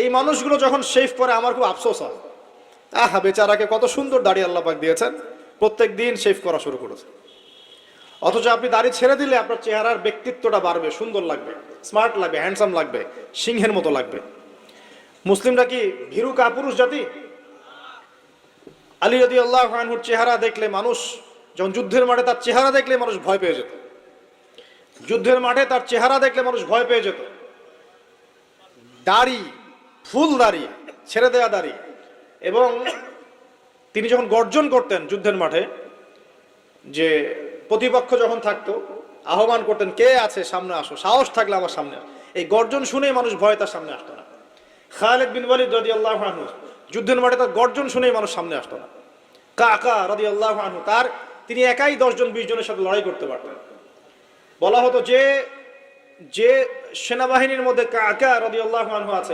এই মানুষগুলো যখন শেভ করে আমার খুব আফসোস হয়, আহা বেচারাকে কত সুন্দর দাড়ি আল্লাহ পাক দিয়েছেন, প্রত্যেক দিন শেভ করা শুরু করেছে। অথচ আপনি দাড়ি ছেড়ে দিলে আপনার চেহারার ব্যক্তিত্বটা বাড়বে, সুন্দর লাগবে, স্মার্ট লাগবে, হ্যান্ডসাম লাগবে, সিংহের মতো লাগবে। মুসলিমরা কি ভীরু কাপুরুষ জাতি? আলী রাদিয়াল্লাহু আনহুর চেহারা দেখলে মানুষ, যখন যুদ্ধের মাঠে তার চেহারা দেখলে মানুষ ভয় পেয়ে যেত। যুদ্ধের মাঠে তার চেহারা দেখলে মানুষ ভয় পেয়ে যেত। দাড়ি, ফুল দাড়ি, ছেড়ে দেয়া দাড়ি, এবং তিনি যখন গর্জন করতেন যুদ্ধের মাঠে, যে প্রতিপক্ষ যখন থাকতো আহ্বান করতেন, কে আছে সামনে আসো, সাহস থাকলে আমার সামনে আসো। এই গর্জন শুনেই মানুষ ভয় তার সামনে আসতো না। খালিদ বিন ওয়ালিদ রাদিয়াল্লাহু আনহু যুদ্ধের মাঠে তার গর্জন শুনেই মানুষ সামনে আসতো না। কাকা রাদিয়াল্লাহু আনহু তিনি একাই 10 জন 20 জনের সাথে লড়াই করতে পারতেন। বলা হতো যে যে সেনাবাহিনীর মধ্যে কাকা রাদিয়াল্লাহু আনহু আছে,